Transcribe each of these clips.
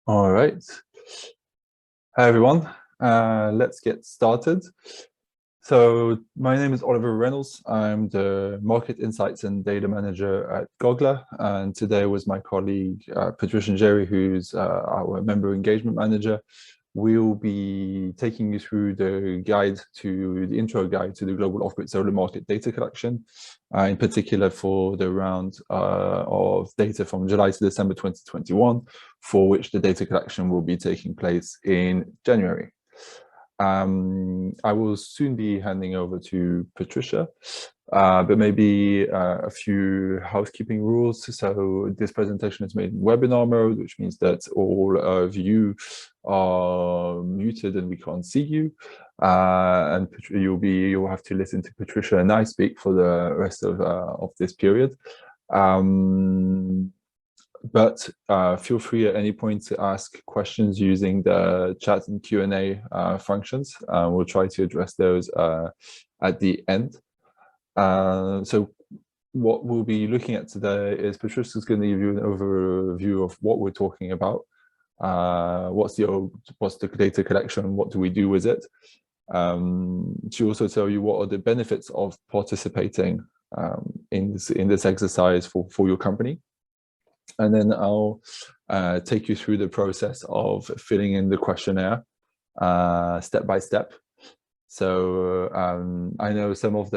All right. Hi, everyone. Let's get started. So my name is Oliver Reynolds. I'm the Market Insights and Data Manager at GOGLA. And today with my colleague, Patricia Jerry, who's our Member Engagement Manager. We'll be taking you through the intro guide to the global off-grid solar market data collection, in particular for the round of data from July to December 2021, for which the data collection will be taking place in January. I will soon be handing over to Patricia, but maybe a few housekeeping rules. So this presentation is made in webinar mode, which means that all of you are muted and we can't see you. And you'll have to listen to Patricia and I speak for the rest of this period. But feel free at any point to ask questions using the chat and Q&A functions. We'll try to address those at the end. So what we'll be looking at today is Patricia's going to give you an overview of what we're talking about. What's the data collection? What do we do with it? She'll also tell you what are the benefits of participating in this exercise for your company. And then I'll take you through the process of filling in the questionnaire step by step. So I know some of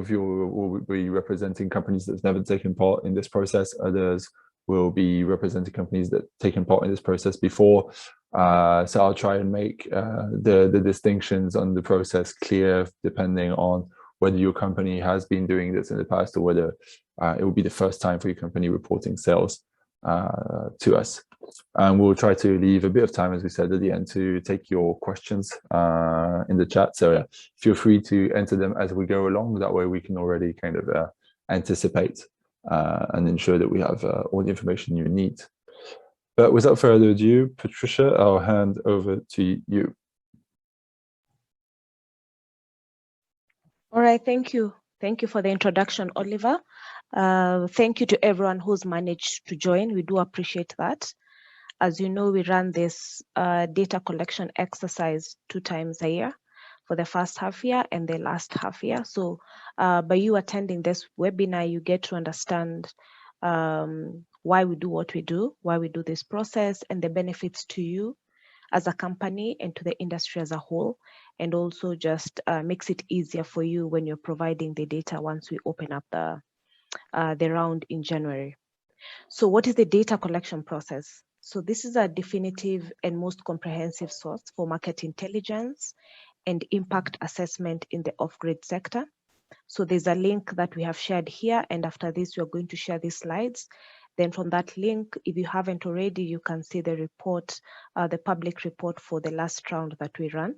you will be representing companies that have never taken part in this process. Others will be representing companies that have taken part in this process before. So I'll try and make the distinctions on the process clear, depending on whether your company has been doing this in the past or whether it will be the first time for your company reporting sales to us. And we'll try to leave a bit of time, as we said, at the end to take your questions in the chat. So feel free to enter them as we go along. That way we can already kind of anticipate and ensure that we have all the information you need. But without further ado, Patricia, I'll hand over to you. All right, thank you. Thank you for the introduction, Oliver. Thank you to everyone who's managed to join. We do appreciate that. As you know, we run this data collection exercise 2 times a year, for the first half year and the last half year. So by you attending this webinar, you get to understand why we do what we do, why we do this process, and the benefits to you as a company and to the industry as a whole, and also just makes it easier for you when you're providing the data once we open up the round in January. So what is the data collection process? So this is a definitive and most comprehensive source for market intelligence and impact assessment in the off-grid sector. So there's a link that we have shared here, and after this, we're going to share these slides. Then from that link, if you haven't already, you can see the report, the public report for the last round that we ran.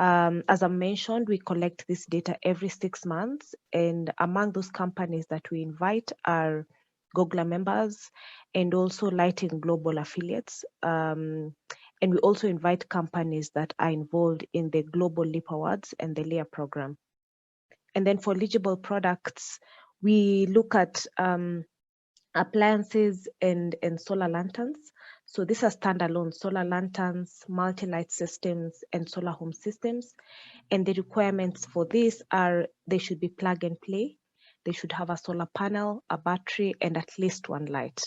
As I mentioned, we collect this data every 6 months, and among those companies that we invite are GOGLA members and also Lighting Global affiliates. And we also invite companies that are involved in the Global LEAP Awards and the LEIA program. And then for eligible products, we look at appliances and solar lanterns. So these are standalone solar lanterns, multi-light systems, and solar home systems. And the requirements for this are they should be plug and play. They should have a solar panel, a battery, and at least 1 light.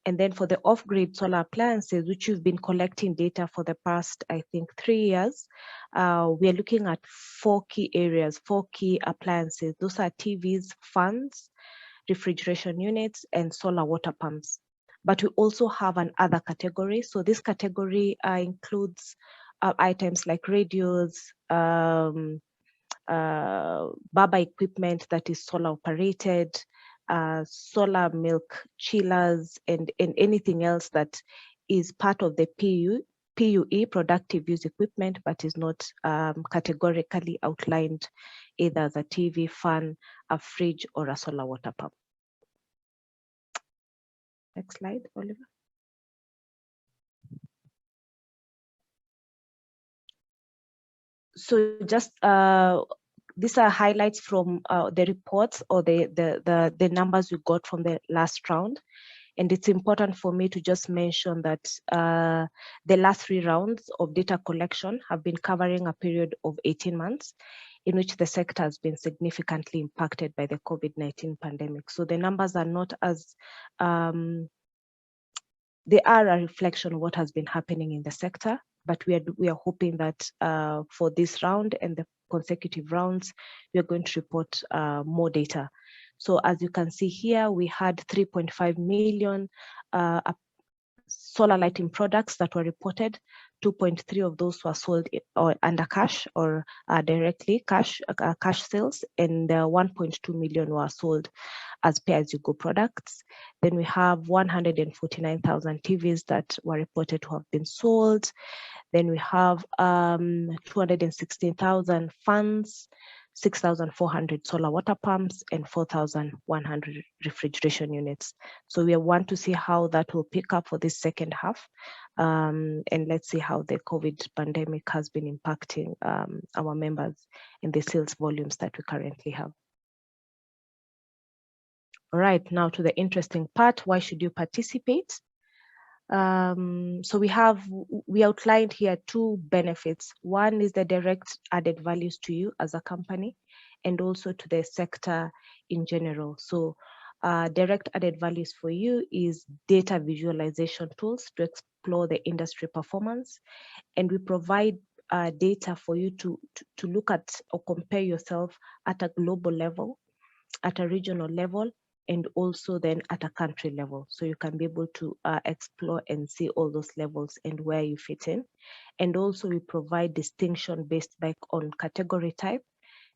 And then for the off-grid solar appliances, which you've been collecting data for the past, I think, 3 years, we are looking at 4 key areas, 4 key appliances. Those are TVs, fans, refrigeration units, and solar water pumps. But we also have an other category. So this category includes items like radios, Baba equipment that is solar operated, solar milk chillers, and anything else that is part of the PUE, productive use equipment, but is not categorically outlined either as a TV, fan, a fridge, or a solar water pump. Next slide, Oliver. So just these are highlights from the reports or the numbers we got from the last round. And it's important for me to just mention that the last 3 rounds of data collection have been covering a period of 18 months in which the sector has been significantly impacted by the COVID-19 pandemic. So the numbers are not as, they are a reflection of what has been happening in the sector, but we are hoping that for this round and the consecutive rounds, we are going to report more data. So as you can see here, we had 3.5 million solar lighting products that were reported. 2.3 of those were sold or under cash or directly cash sales, and 1.2 million were sold as pay-as-you-go products. Then we have 149,000 TVs that were reported to have been sold. Then we have 216,000 fans, 6,400 solar water pumps, and 4,100 refrigeration units. So we want to see how that will pick up for this second half. And let's see how the COVID pandemic has been impacting our members and the sales volumes that we currently have. All right, now to the interesting part. Why should you participate? So we outlined here 2 benefits. One is the direct added values to you as a company, and also to the sector in general. So direct added values for you is data visualization tools to explore the industry performance. And we provide data for you to look at or compare yourself at a global level, at a regional level, and also then at a country level. So you can be able to explore and see all those levels and where you fit in. And also we provide distinction based on category type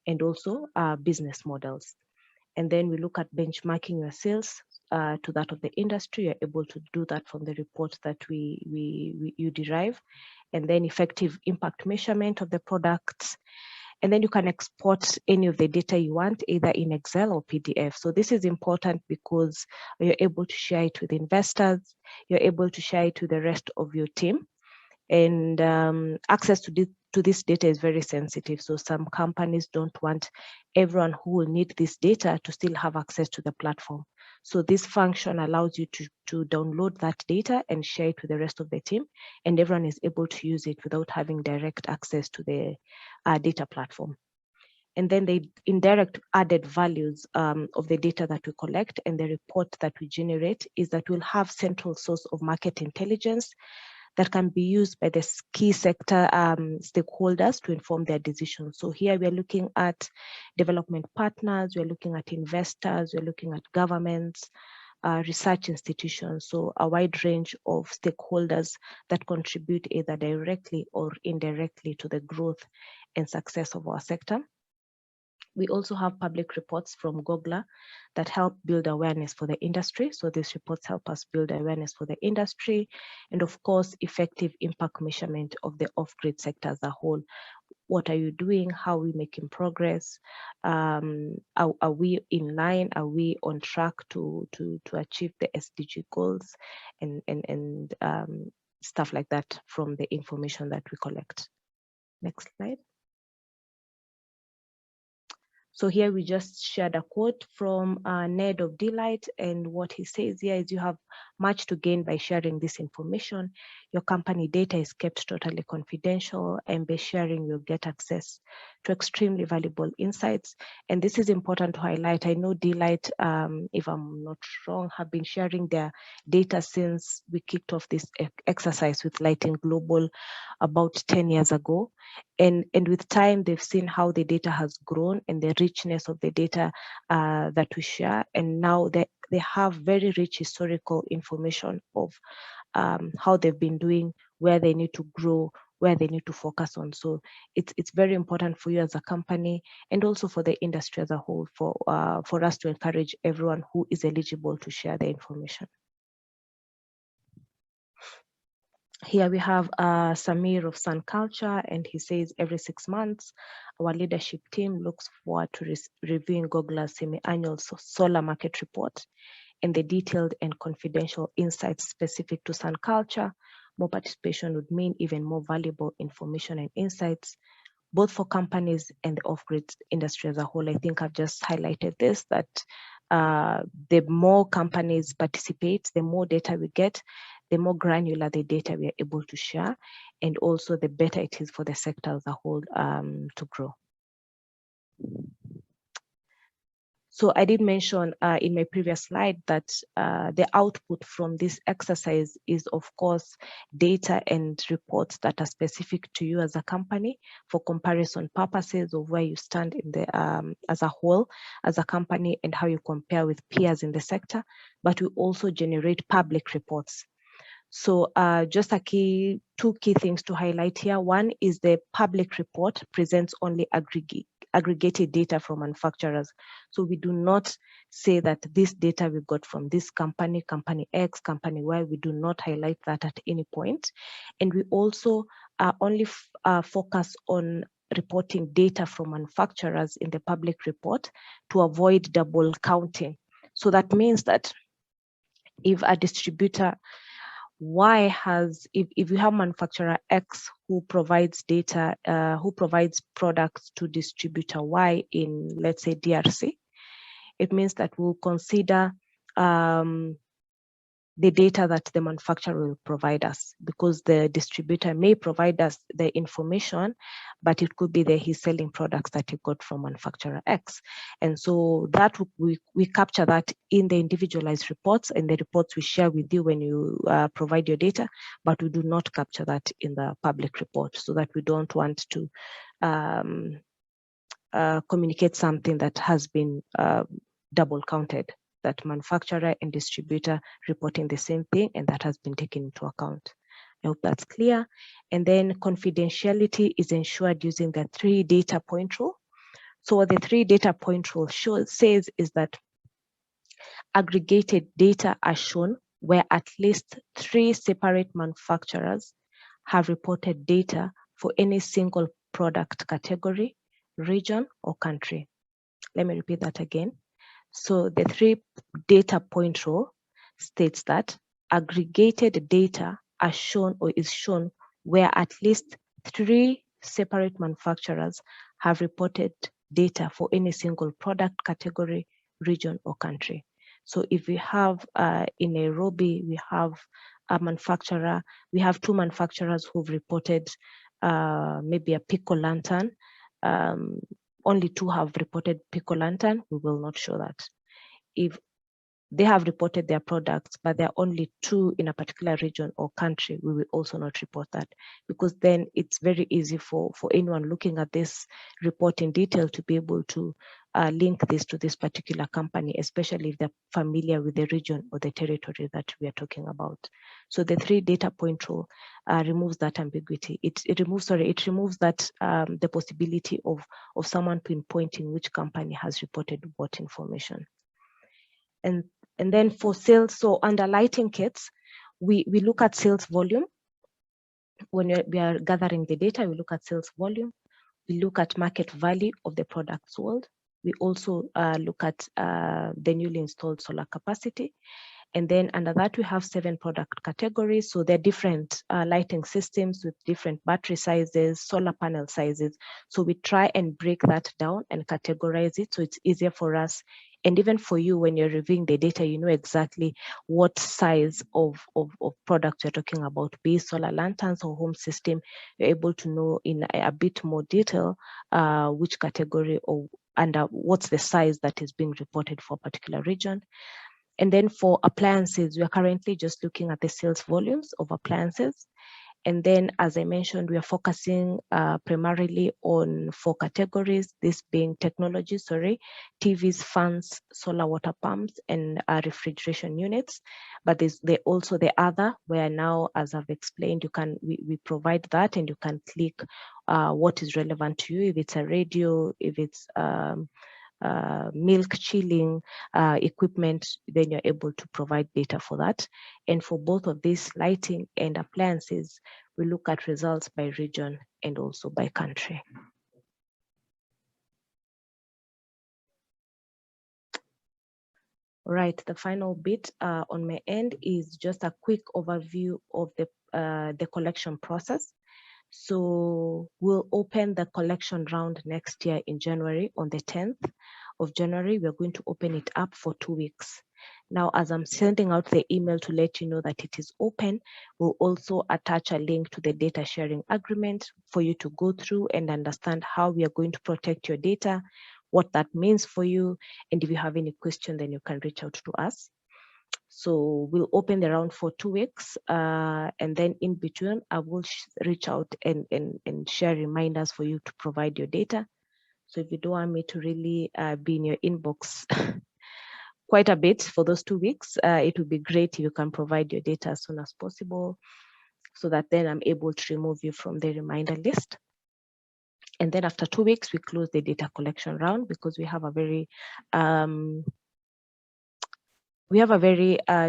and also business models. And then we look at benchmarking your sales to that of the industry. You're able to do that from the report that you derive. And then effective impact measurement of the products. And then you can export any of the data you want, either in Excel or PDF. So this is important because you're able to share it with investors, you're able to share it with the rest of your team. And access to this data is very sensitive. So some companies don't want everyone who will need this data to still have access to the platform. So this function allows you to download that data and share it with the rest of the team, and everyone is able to use it without having direct access to the data platform. And then the indirect added values of the data that we collect and the report that we generate is that we'll have central source of market intelligence that can be used by the key sector stakeholders to inform their decisions. So here we are looking at development partners, we're looking at investors, we're looking at governments, research institutions, so a wide range of stakeholders that contribute either directly or indirectly to the growth and success of our sector. We also have public reports from GOGLA that help build awareness for the industry. So these reports help us build awareness for the industry, and of course, effective impact measurement of the off-grid sector as a whole. What are you doing? How are we making progress? Are we in line? Are we on track to achieve the SDG goals and stuff like that from the information that we collect? Next slide. So here we just shared a quote from Ned of Delight, and what he says here is you have much to gain by sharing this information. Your company data is kept totally confidential, and by sharing you'll get access to extremely valuable insights. And this is important to highlight. I know Delight, if I'm not wrong, have been sharing their data since we kicked off this exercise with Lighting Global about 10 years ago. And with time, they've seen how the data has grown and the richness of the data that we share. And now they have very rich historical information of how they've been doing, where they need to grow, where they need to focus on. So it's very important for you as a company and also for the industry as a whole for us to encourage everyone who is eligible to share the information. Here we have Samir of Sun Culture, and he says every 6 months, our leadership team looks forward to reviewing GOGLA's semi-annual solar market report and the detailed and confidential insights specific to Sun Culture. More participation would mean even more valuable information and insights, both for companies and the off-grid industry as a whole. I think I've just highlighted this, that the more companies participate, the more data we get, the more granular the data we are able to share, and also the better it is for the sector as a whole to grow. So I did mention in my previous slide that the output from this exercise is, of course, data and reports that are specific to you as a company for comparison purposes of where you stand in the as a whole, as a company, and how you compare with peers in the sector. But we also generate public reports. So just two key things to highlight here. One is the public report presents only aggregated data from manufacturers. So we do not say that this data we got from this company, company X, company Y, we do not highlight that at any point. And we also only focus on reporting data from manufacturers in the public report to avoid double counting. So that means that if a distributor Y has, if you have manufacturer X who provides data, who provides products to distributor Y in, let's say, DRC, it means that we'll consider the data that the manufacturer will provide us, because the distributor may provide us the information, but it could be that he's selling products that he got from manufacturer X. And so that we capture that in the individualized reports and the reports we share with you when you provide your data, but we do not capture that in the public report, so that we don't want to communicate something that has been double counted, that manufacturer and distributor reporting the same thing, and that has been taken into account. I hope that's clear. And then confidentiality is ensured using the 3 data point rule. So what the 3 data point rule says is that aggregated data are shown where at least 3 separate manufacturers have reported data for any single product category, region, or country. Let me repeat that again. So the 3 data point rule states that aggregated data are shown or is shown where at least 3 separate manufacturers have reported data for any single product category, region, or country. So if we have in Nairobi, we have a manufacturer, we have 2 manufacturers who've reported maybe a Pico lantern. Only 2 have reported Pico lantern, we will not show that. If they have reported their products, but there are only 2 in a particular region or country, we will also not report that, because then it's very easy for anyone looking at this report in detail to be able to link this to this particular company, especially if they're familiar with the region or the territory that we are talking about. So the 3 data point rule removes that ambiguity. It removes that the possibility of someone pinpointing which company has reported what information. And then for sales, so under lighting kits, we look at sales volume. When we are gathering the data, we look at sales volume. We look at market value of the product sold. We also look at the newly installed solar capacity. And then under that, we have 7 product categories. So they're different lighting systems with different battery sizes, solar panel sizes. So we try and break that down and categorize it so it's easier for us. And even for you, when you're reviewing the data, you know exactly what size of products you're talking about, be it solar lanterns or home system. You're able to know in a bit more detail which category or under what's the size that is being reported for a particular region. And then for appliances, we are currently just looking at the sales volumes of appliances. And then, as I mentioned, we are focusing primarily on 4 categories, this being technology, TVs, fans, solar water pumps, and refrigeration units. But there's also the other, where now, as I've explained, we provide that and you can click what is relevant to you, if it's a radio, if it's milk chilling equipment, then you're able to provide data for that. And for both of these, lighting and appliances, we look at results by region and also by country. Right, the final bit on my end is just a quick overview of the collection process. So we'll open the collection round next year in January on the 10th. of January, we're going to open it up for 2 weeks. Now, as I'm sending out the email to let you know that it is open, we'll also attach a link to the data sharing agreement for you to go through and understand how we are going to protect your data, what that means for you. And if you have any question, then you can reach out to us. So we'll open the round for 2 weeks. And then in between, I will reach out and share reminders for you to provide your data. So if you don't want me to really be in your inbox quite a bit for those 2 weeks, it would be great if you can provide your data as soon as possible, so that then I'm able to remove you from the reminder list. And then after 2 weeks, we close the data collection round, because we have a very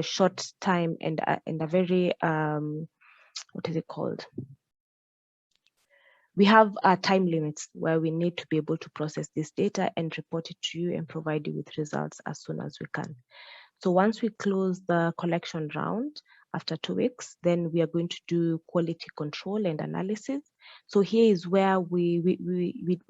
short time and a very what is it called? We have time limits where we need to be able to process this data and report it to you and provide you with results as soon as we can. So once we close the collection round after 2 weeks, then we are going to do quality control and analysis. So here is where we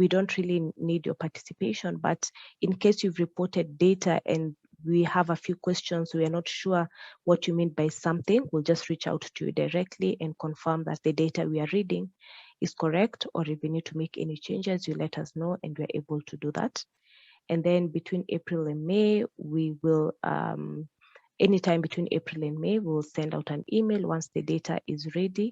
don't really need your participation, but in case you've reported data and we have a few questions, we are not sure what you mean by something, we'll just reach out to you directly and confirm that the data we are reading is correct, or if we need to make any changes, you let us know and we're able to do that. And then between April and May, we will, anytime between April and May, we'll send out an email once the data is ready,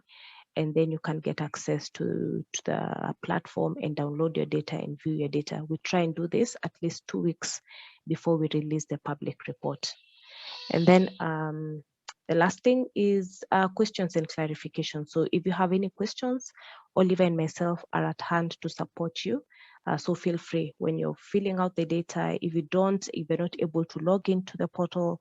and then you can get access to the platform and download your data and view your data. We try and do this at least 2 weeks before we release the public report. And then the last thing is questions and clarification. So if you have any questions, Oliver and myself are at hand to support you. So feel free when you're filling out the data. If you're not able to log into the portal,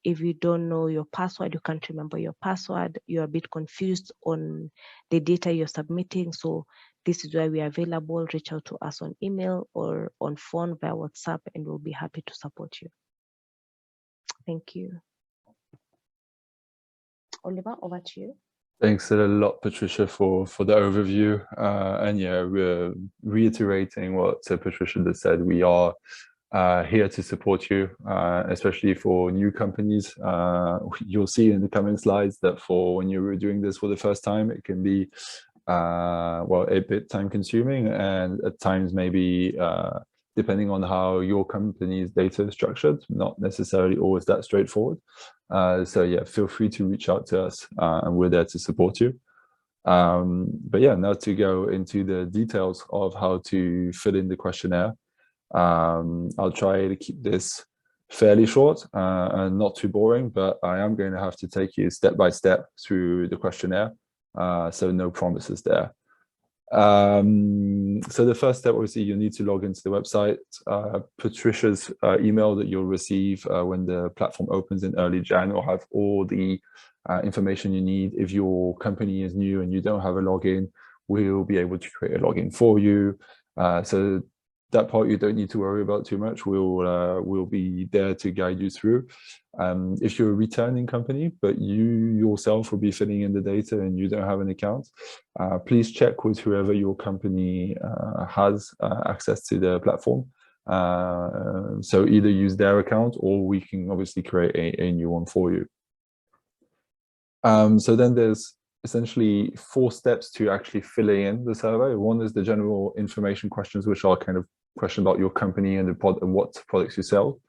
if you don't know your password, you can't remember your password, you're a bit confused on the data you're submitting. So this is where we are available. Reach out to us on email or on phone via WhatsApp, and we'll be happy to support you. Thank you. Oliver, over to you. Thanks a lot, Patricia, for the overview. And yeah, we're reiterating what Patricia just said. We are here to support you, especially for new companies. You'll see in the coming slides that for when you're doing this for the first time, it can be well, a bit time consuming, and at times maybe depending on how your company's data is structured, not necessarily always that straightforward. So yeah, feel free to reach out to us, and we're there to support you. But yeah, now to go into the details of how to fill in the questionnaire. I'll try to keep this fairly short and not too boring, but I am going to have to take you step by step through the questionnaire, so no promises there. So the first step, obviously, you need to log into the website. Patricia's email that you'll receive when the platform opens in early Jan will have all the information you need. If your company is new and you don't have a login, we'll be able to create a login for you. So that part you don't need to worry about too much. We'll be there to guide you through. If you're a returning company, but you yourself will be filling in the data and you don't have an account, please check with whoever your company has access to the platform. So either use their account, or we can obviously create a new one for you. So then there's essentially 4 steps to actually filling in the survey. One is the general information questions, which are kind of question about your company and what products you sell.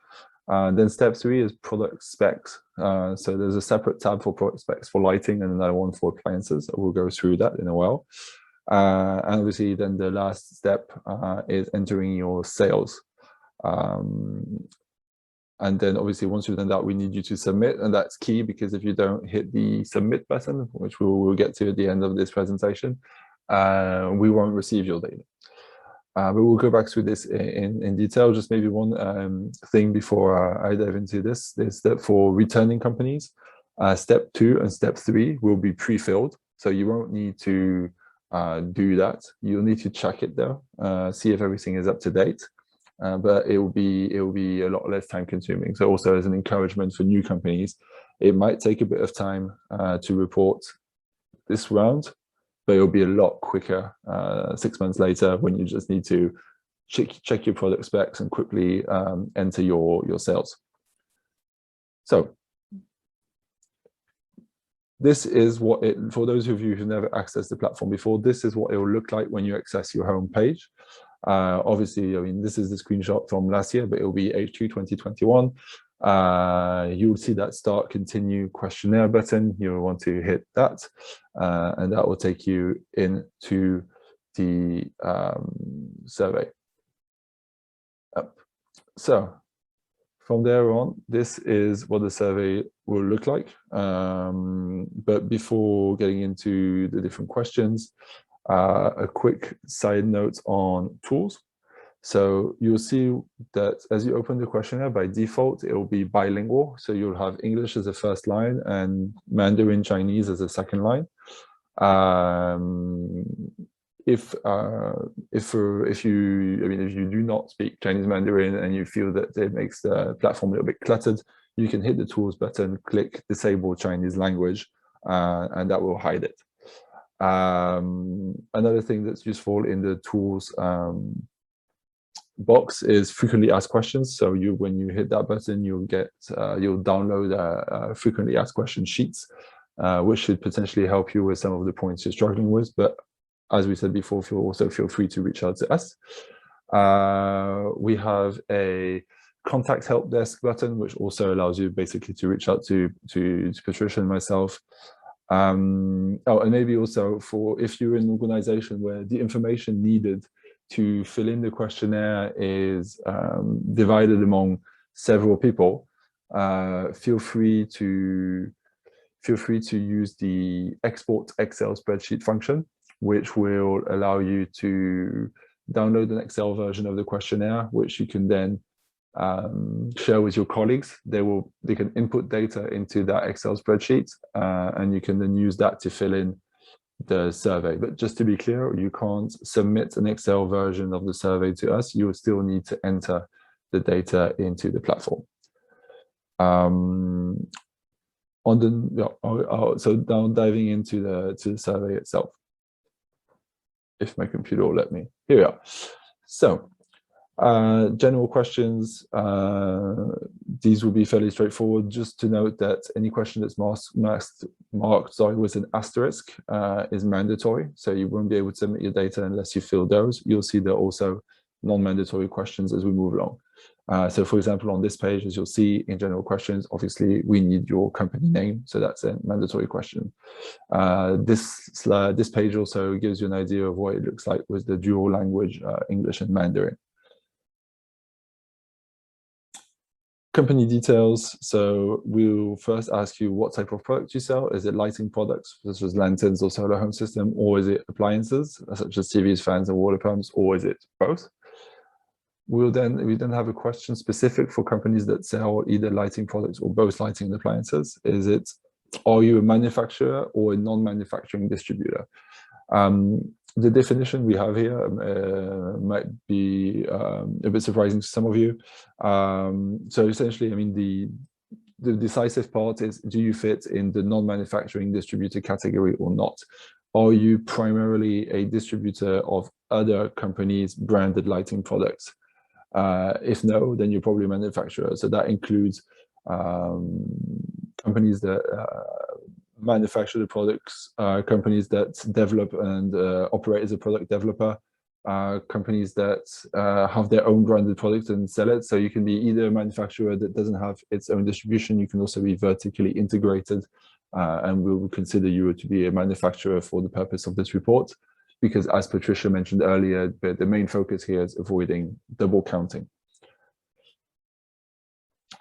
Then step 3 is product specs. So there's a separate tab for product specs for lighting and another one for appliances. We'll go through that in a while. And obviously then the last step is entering your sales. And then obviously once you've done that, we need you to submit, and that's key, because if you don't hit the submit button, which we'll get to at the end of this presentation, we won't receive your data. But we'll go back through this in detail. Just maybe one thing before I dive into this is that for returning companies, step 2 and step 3 will be pre-filled. So you won't need to do that. You'll need to check it though, see if everything is up to date. But it will be a lot less time consuming. So also as an encouragement for new companies, it might take a bit of time to report this round, but it'll be a lot quicker 6 months later when you just need to check your product specs and quickly enter your sales. So this is what it, for those of you who've never accessed the platform before, this is what it will look like when you access your home page. Obviously, I mean, this is the screenshot from last year, but it will be H2 2021. You'll see that start continue questionnaire button. You'll want to hit that, and that will take you into the survey. So from there on, this is what the survey will look like. But before getting into the different questions, a quick side note on tools. So you'll see that as you open the questionnaire, by default, it will be bilingual. So you'll have English as a first line and Mandarin Chinese as a second line. If you do not speak Chinese Mandarin and you feel that it makes the platform a little bit cluttered, you can hit the tools button, click disable Chinese language, and that will hide it. Another thing that's useful in the tools box is frequently asked questions. So when you hit that button, you'll download frequently asked question sheets, which should potentially help you with some of the points you're struggling with. But as we said before, also feel free to reach out to us. We have a contact help desk button, which also allows you basically to reach out to Patricia and myself. And maybe also for if you're in an organization where the information needed to fill in the questionnaire is divided among several people, feel free to use the export Excel spreadsheet function, which will allow you to download an Excel version of the questionnaire, which you can then share with your colleagues. They can input data into that Excel spreadsheet, and you can then use that to fill in the survey. But just to be clear, you can't submit an Excel version of the survey to us. You will still need to enter the data into the platform. So now diving into the survey itself, if my computer will let me. Here we are. So general questions, these will be fairly straightforward. Just to note that any question that's marked with an asterisk is mandatory. So you won't be able to submit your data unless you fill those. You'll see there are also non-mandatory questions as we move along. So for example, on this page, as you'll see in general questions, obviously we need your company name. So that's a mandatory question. This page also gives you an idea of what it looks like with the dual language, English and Mandarin. Company details. So we'll first ask you what type of product you sell. Is it lighting products, such as lanterns or solar home system, or is it appliances, such as TVs, fans, and water pumps, or is it both? We then have a question specific for companies that sell either lighting products or both lighting and appliances. Are you a manufacturer or a non-manufacturing distributor? The definition we have here might be a bit surprising to some of you. So essentially, I mean, the decisive part is, do you fit in the non-manufacturing distributor category or not? Are you primarily a distributor of other companies' branded lighting products? If no, then you're probably a manufacturer. So that includes companies that manufacture the products, companies that develop and operate as a product developer, companies that have their own branded product and sell it. So you can be either a manufacturer that doesn't have its own distribution. You can also be vertically integrated, and we'll consider you to be a manufacturer for the purpose of this report, because as Patricia mentioned earlier, the main focus here is avoiding double counting.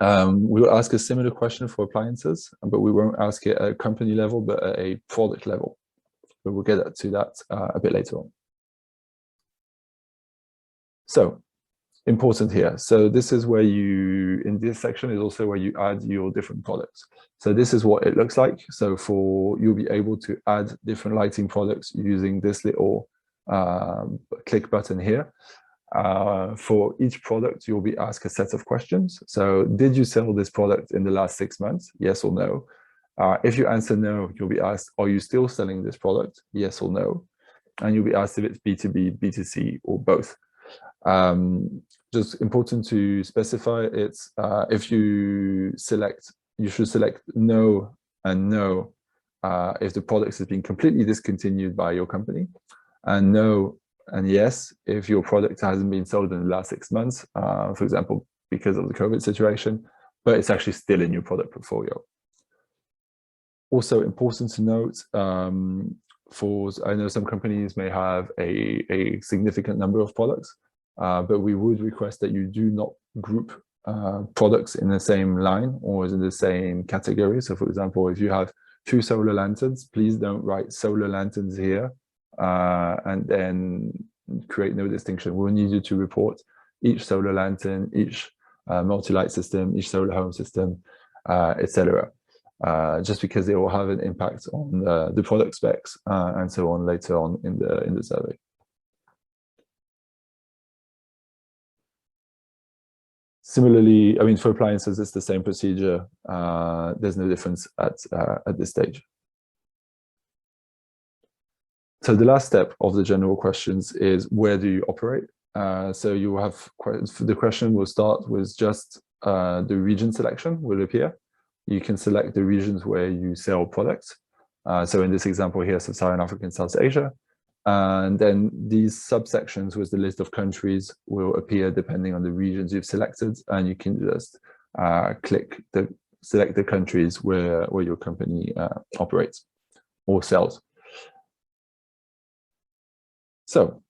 We'll ask a similar question for appliances, but we won't ask it at a company level, but at a product level. But we'll get to that a bit later on. So, important here. So this is where in this section is also where you add your different products. So this is what it looks like. So you'll be able to add different lighting products using this little click button here. For each product, you'll be asked a set of questions. So did you sell this product in the last 6 months? Yes or no? If you answer no, you'll be asked, are you still selling this product? Yes or no? And you'll be asked if it's B2B, B2C, or both. Just important to specify it's if you select, you should select no and no if the product has been completely discontinued by your company, and no and yes if your product hasn't been sold in the last 6 months, for example, because of the COVID situation, but it's actually still in your product portfolio. Also important to note, I know some companies may have a significant number of products, but we would request that you do not group products in the same line or in the same category. So for example, if you have 2 solar lanterns, please don't write solar lanterns here and then create no distinction. We'll need you to report each solar lantern, each multi-light system, each solar home system, etc. Just because it will have an impact on the product specs and so on later on in the survey. Similarly, I mean, for appliances, it's the same procedure. There's no difference at this stage. So the last step of the general questions is, where do you operate? So you have, the question will start with just the region selection will appear. You can select the regions where you sell products. So in this example here, Sub-Saharan Africa and South Asia. And then these subsections with the list of countries will appear depending on the regions you've selected, and you can just select the countries where your company operates or sells. So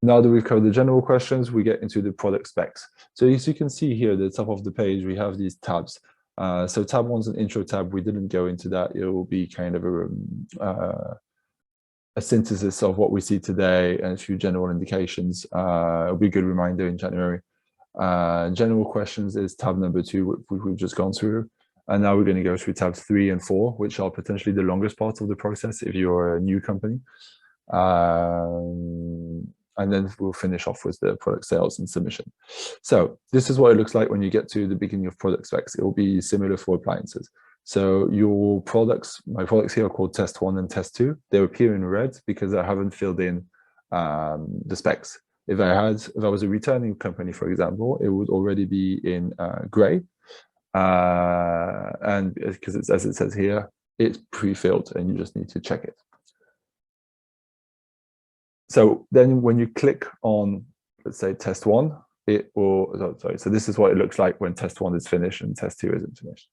now that we've covered the general questions, we get into the product specs. So as you can see here at the top of the page, we have these tabs. So tab 1's an intro tab. We didn't go into that. It will be kind of a synthesis of what we see today and a few general indications. It'll be a good reminder in January. General questions is tab number 2, which we've just gone through. And now we're going to go through tabs 3 and 4, which are potentially the longest parts of the process if you're a new company. And then we'll finish off with the product sales and submission. So this is what it looks like when you get to the beginning of product specs. It will be similar for appliances. So your products, my products here are called test 1 and test 2. They appear in red because I haven't filled in the specs. If I was a returning company, for example, it would already be in gray. And because it's, as it says here, it's pre-filled and you just need to check it. So then when you click on, let's say, test 1, it will, sorry, so this is what it looks like when test 1 is finished and test 2 isn't finished.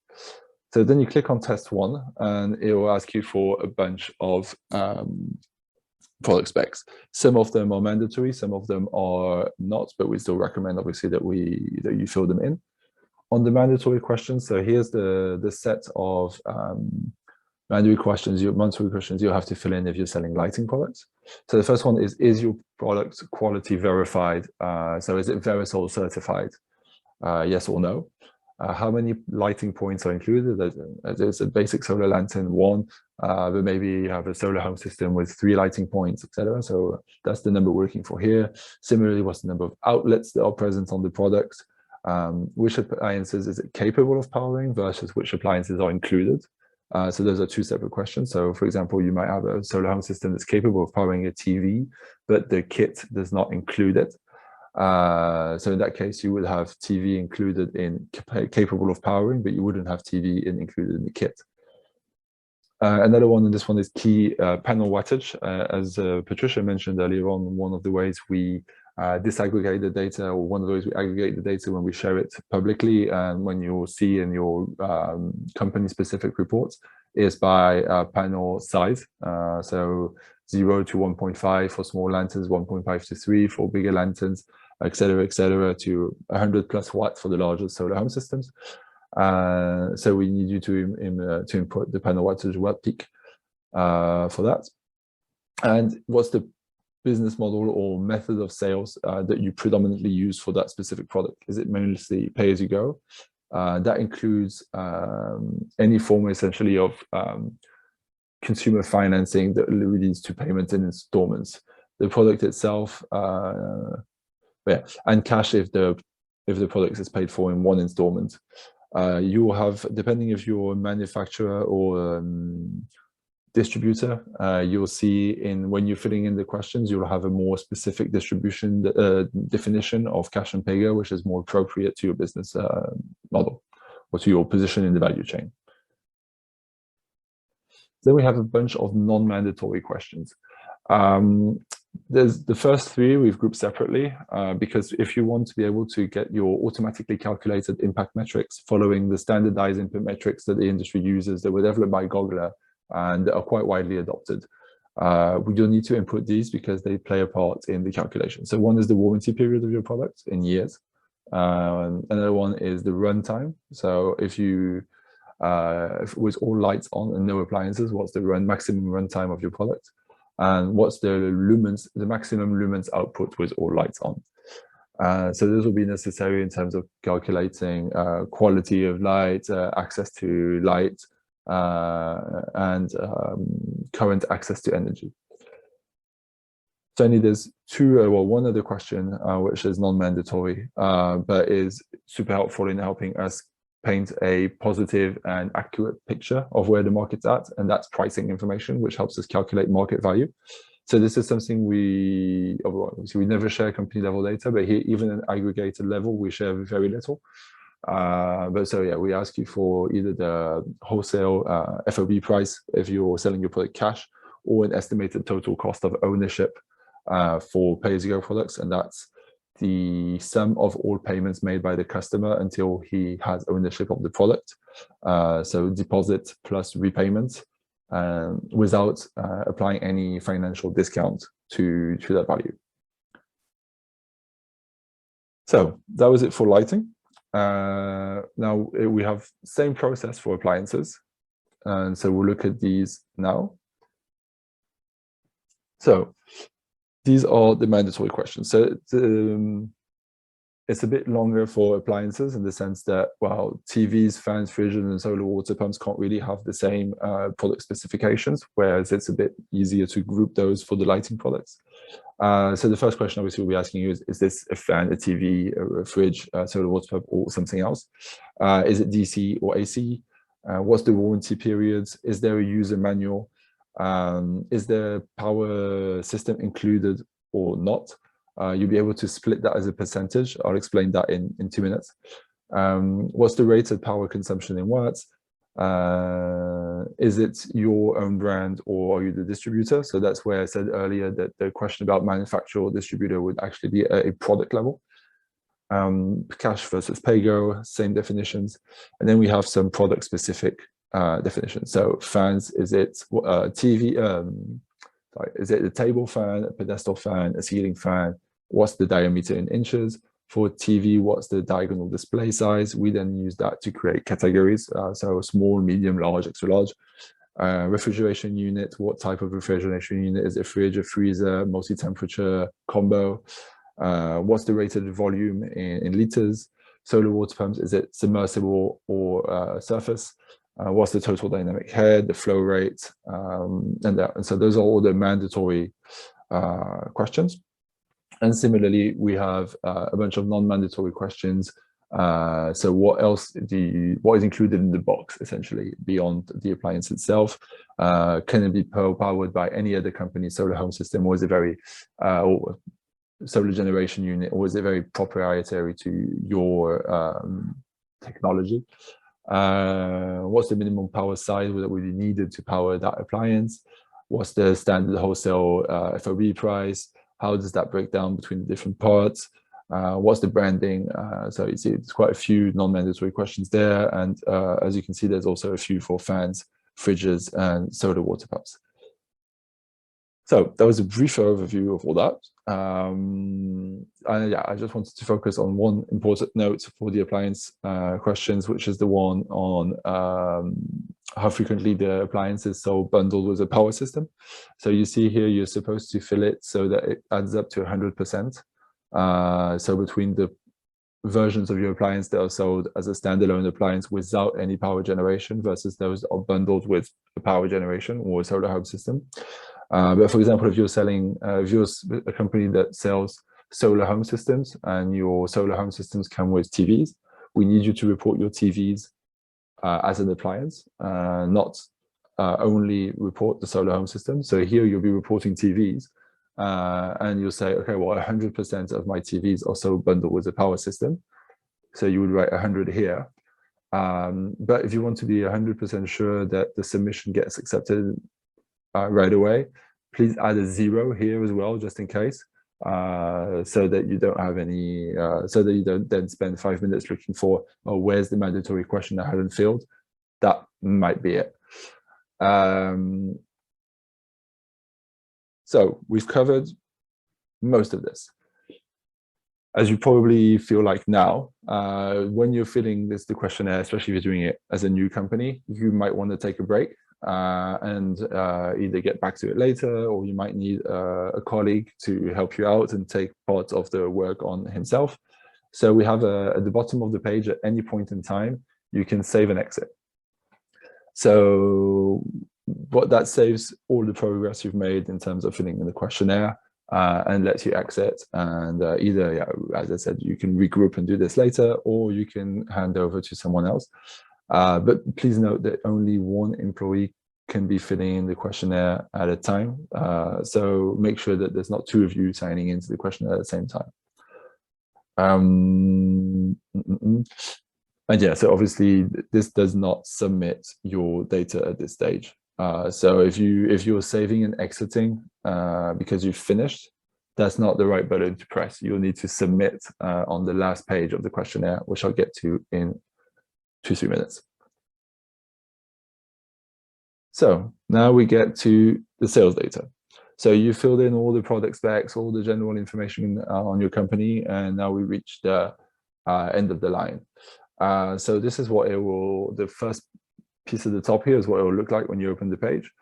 So then you click on test 1 and it will ask you for a bunch of product specs. Some of them are mandatory, some of them are not, but we still recommend obviously that you fill them in. On the mandatory questions, so here's the set of mandatory questions you'll have to fill in if you're selling lighting products. So the first one is your product quality verified? So is it Verasol certified? Yes or no? How many lighting points are included? There's a basic solar lantern 1, but maybe you have a solar home system with 3 lighting points, etc. So that's the number we're looking for here. Similarly, what's the number of outlets that are present on the products? Which appliances is it capable of powering versus which appliances are included? So those are 2 separate questions. So for example, you might have a solar home system that's capable of powering a TV, but the kit does not include it. So in that case, you would have TV included in capable of powering, but you wouldn't have TV included in the kit. Another one, and this one is key panel wattage. As Patricia mentioned earlier on, one of the ways we disaggregate the data, or one of the ways we aggregate the data when we share it publicly, and when you'll see in your company-specific reports, is by panel size. So 0 to 1.5 for small lanterns, 1.5 to 3 for bigger lanterns, etc., to 100+ watts for the larger solar home systems. So we need you to input the panel wattage watt peak for that. And what's the business model or method of sales that you predominantly use for that specific product? Is it mostly pay-as-you-go? That includes any form essentially of consumer financing that leads to payment in installments. The product itself, and cash if the product is paid for in 1 installment. You will have, depending if you're a manufacturer or distributor, you'll see when you're filling in the questions, you'll have a more specific distribution definition of cash and pay-go, which is more appropriate to your business model or to your position in the value chain. Then we have a bunch of non-mandatory questions. There's the first three we've grouped separately because if you want to be able to get your automatically calculated impact metrics following the standardized input metrics that the industry uses that were developed by GOGLA and are quite widely adopted, we don't need to input these because they play a part in the calculation. So one is the warranty period of your product in years. Another one is the runtime. So if with all lights on and no appliances, what's the maximum runtime of your product? And what's the lumens, the maximum lumens output with all lights on? So this will be necessary in terms of calculating quality of light, access to light, and current access to energy. So only there's one other question which is non-mandatory, but is super helpful in helping us paint a positive and accurate picture of where the market's at, and that's pricing information, which helps us calculate market value. So this is something we never share company level data, but here, even at aggregated level, we share very little. But so yeah, we ask you for either the wholesale FOB price if you're selling your product cash, or an estimated total cost of ownership for pay-as-you-go products, and that's the sum of all payments made by the customer until he has ownership of the product. So deposit plus repayment, without applying any financial discount to that value. So that was it for lighting. Now we have same process for appliances, and so we'll look at these now. So these are the mandatory questions. So it's a bit longer for appliances in the sense that, well, TVs, fans, fridges, and solar water pumps can't really have the same product specifications, whereas it's a bit easier to group those for the lighting products. So the first question obviously we'll be asking you is this a fan, a TV, a fridge, solar water pump, or something else? Is it DC or AC? What's the warranty periods? Is there a user manual? Is the power system included or not? You'll be able to split that as a percentage. I'll explain that in 2 minutes. What's the rated power consumption in watts? Is it your own brand or are you the distributor? So that's where I said earlier that the question about manufacturer or distributor would actually be a product level. Cash versus pay-go, same definitions. And then we have some product specific definitions. So fans, is it is it a table fan, a pedestal fan, a ceiling fan? What's the diameter in inches? For TV, what's the diagonal display size? We then use that to create categories. So small, medium, large, extra large. Refrigeration unit, what type of refrigeration unit? Is it a fridge, a freezer, multi-temperature, combo? What's the rated volume in liters? Solar water pumps, is it submersible or surface? What's the total dynamic head, the flow rate, and so those are all the mandatory questions. And similarly, we have a bunch of non-mandatory questions. So what else what is included in the box, essentially, beyond the appliance itself? Can it be powered by any other company's solar home system, or is it very or solar generation unit, or is it very proprietary to your technology? What's the minimum power size that would be needed to power that appliance? What's the standard wholesale FOB price? How does that break down between the different parts? What's the branding? So you see, it's quite a few non-mandatory questions there. And as you can see, there's also a few for fans, fridges, and solar water pumps. So that was a brief overview of all that. Yeah, I just wanted to focus on one important note for the appliance questions, which is the one on how frequently the appliance is sold bundled with a power system. So you see here, you're supposed to fill it so that it adds up to 100%. So between the versions of your appliance that are sold as a standalone appliance without any power generation versus those are bundled with a power generation or a solar home system. But for example, if you're selling, if you're a company that sells solar home systems and your solar home systems come with TVs, we need you to report your TVs as an appliance, not only report the solar home system. So here you'll be reporting TVs, and you'll say, okay, well, 100% of my TVs also bundled with the power system. So you would write 100 here. But if you want to be 100% sure that the submission gets accepted right away, please add a 0 here as well, just in case, so that you don't have any, so that you don't then spend 5 minutes looking for, oh, where's the mandatory question I haven't filled? That might be it. So we've covered most of this. As you probably feel like now, when you're filling the questionnaire, especially if you're doing it as a new company, you might want to take a break and either get back to it later, or you might need a colleague to help you out and take part of the work on himself. So we have at the bottom of the page, at any point in time, you can save and exit. So what that saves all the progress you've made in terms of filling in the questionnaire, and lets you exit, and either, yeah, as I said, you can regroup and do this later, or you can hand over to someone else. But please note that only one employee can be filling in the questionnaire at a time. So make sure that there's not 2 of you signing into the questionnaire at the same time. And yeah, so obviously this does not submit your data at this stage. So if you're saving and exiting because you've finished, that's not the right button to press. You'll need to submit on the last page of the questionnaire, which I'll get to in 2-3 minutes. So now we get to the sales data. So you filled in all the product specs, all the general information on your company, and now we reach the end of the line. So this is what it will, the first piece at the top here is what it will look like when you open the page.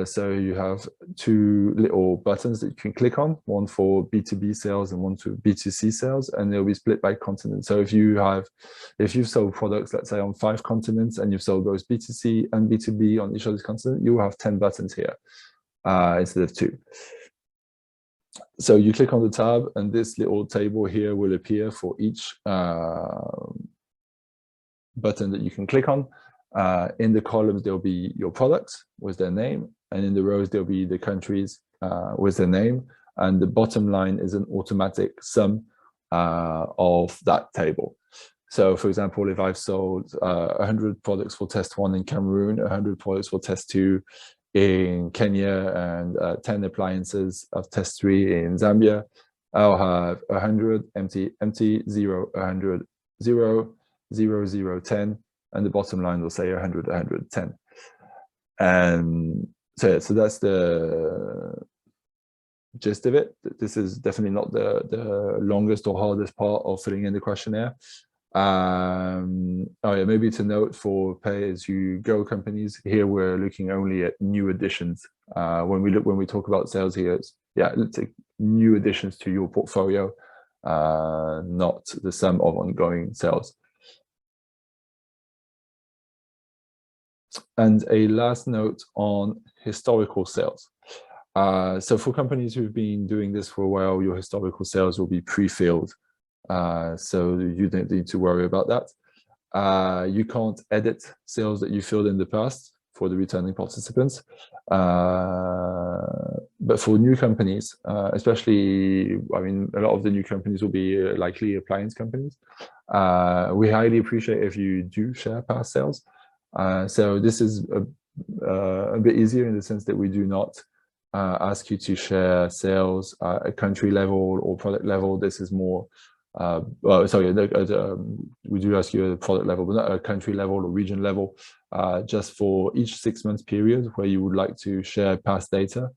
So you have 2 little buttons that you can click on, one for B2B sales and one for B2C sales, and they'll be split by continent. So if you've sold products, let's say on 5 continents, and you've sold both B2C and B2B on each of these continents, you will have 10 buttons here instead of 2. So you click on the tab, and this little table here will appear for each button that you can click on. In the columns, there'll be your products with their name, and in the rows, there'll be the countries with their name, and the bottom line is an automatic sum of that table. So for example, if I've sold 100 products for test 1 in Cameroon, 100 products for test 2 in Kenya, and 10 appliances of test 3 in Zambia, I'll have 100, empty, empty, 0, 100, 0, 0, 0, 10, and the bottom line will say 100, 110. And so, yeah, so that's the gist of it. This is definitely not the longest or hardest part of filling in the questionnaire. Oh yeah, maybe to note for pay-as-you-go companies, here we're looking only at new additions. When we talk about sales here, it's, yeah, let's say new additions to your portfolio, not the sum of ongoing sales. And a last note on historical sales. So for companies who've been doing this for a while, your historical sales will be pre-filled. So you don't need to worry about that. You can't edit sales that you filled in the past for the returning participants. But for new companies, especially, I mean, a lot of the new companies will be likely appliance companies. We highly appreciate if you do share past sales. So this is a bit easier in the sense that we do not ask you to share sales at country level or product level. This is more, well, sorry, we do ask you at a product level, but not at a country level or region level, just for each 6 months period where you would like to share past data.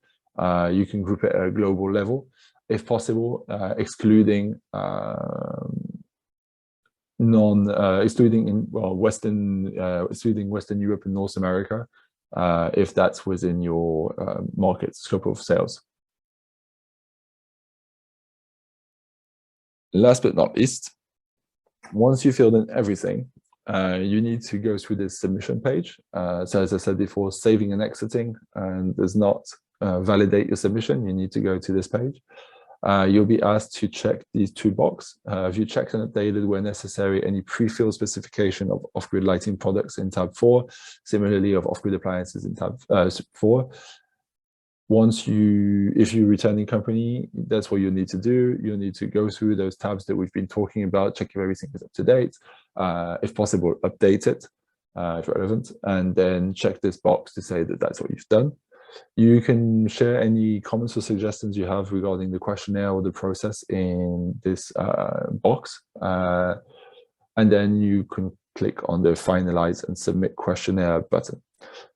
You can group it at a global level, if possible, excluding excluding Western Europe and North America, if that's within your market scope of sales. Last but not least, once you filled in everything, you need to go through this submission page. So as I said before, saving and exiting, and does not validate your submission. You need to go to this page. you'll be asked to check these two boxes. If you checked and updated where necessary any pre-filled specification of off-grid lighting products in tab 4, similarly of off-grid appliances in tab 4. If you're returning company, that's what you need to do. You'll need to go through those tabs that we've been talking about, check if everything is up to date. If possible, update it if relevant, and then check this box to say that that's what you've done. You can share any comments or suggestions you have regarding the questionnaire or the process in this box. And then you can click on the finalize and submit questionnaire button.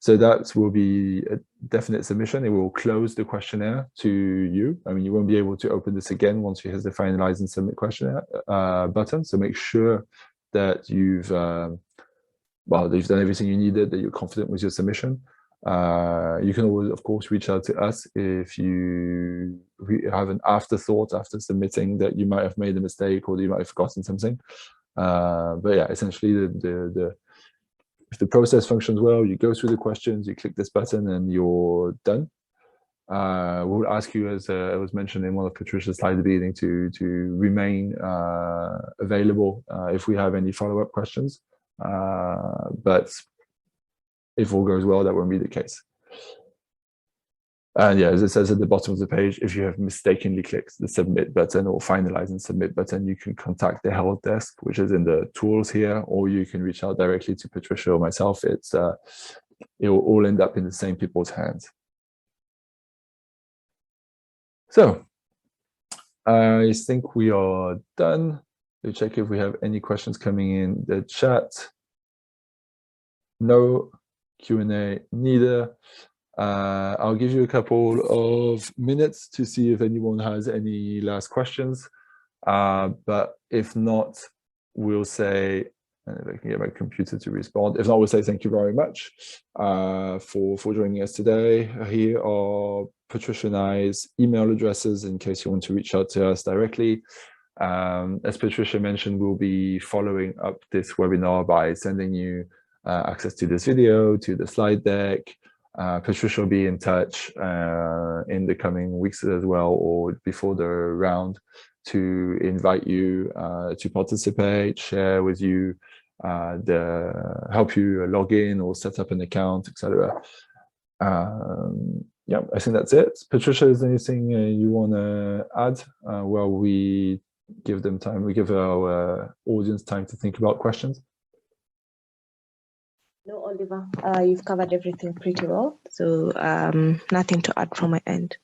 So that will be a definite submission. It will close the questionnaire to you. I mean, you won't be able to open this again once you hit the finalize and submit questionnaire button. So make sure that you've done everything you needed, that you're confident with your submission. You can always, of course, reach out to us if you have an afterthought after submitting that you might have made a mistake or that you might have forgotten something. But yeah, essentially if the process functions well, you go through the questions, you click this button and you're done. We'll ask you, as I was mentioned in one of Patricia's slides at the beginning, to remain available if we have any follow-up questions. But if all goes well, that won't be the case. And yeah, as it says at the bottom of the page, if you have mistakenly clicked the submit button or finalize and submit button, you can contact the help desk, which is in the tools here, or you can reach out directly to Patricia or myself. It will all end up in the same people's hands. So I think we are done. We'll check if we have any questions coming in the chat. No. Q&A neither. I'll give you a couple of minutes to see if anyone has any last questions. But if not, we'll say, if I can get my computer to respond. If not, we'll say thank you very much for joining us today. Here are Patricia and I's email addresses in case you want to reach out to us directly. As Patricia mentioned, we'll be following up this webinar by sending you access to this video, to the slide deck. Patricia will be in touch in the coming weeks as well, or before the round, to invite you to participate, share with you, help you log in or set up an account, etc. Yeah, I think that's it. Patricia, is there anything you want to add while we give them time? We give our audience time to think about questions. No, Oliver, you've covered everything pretty well. So nothing to add from my end.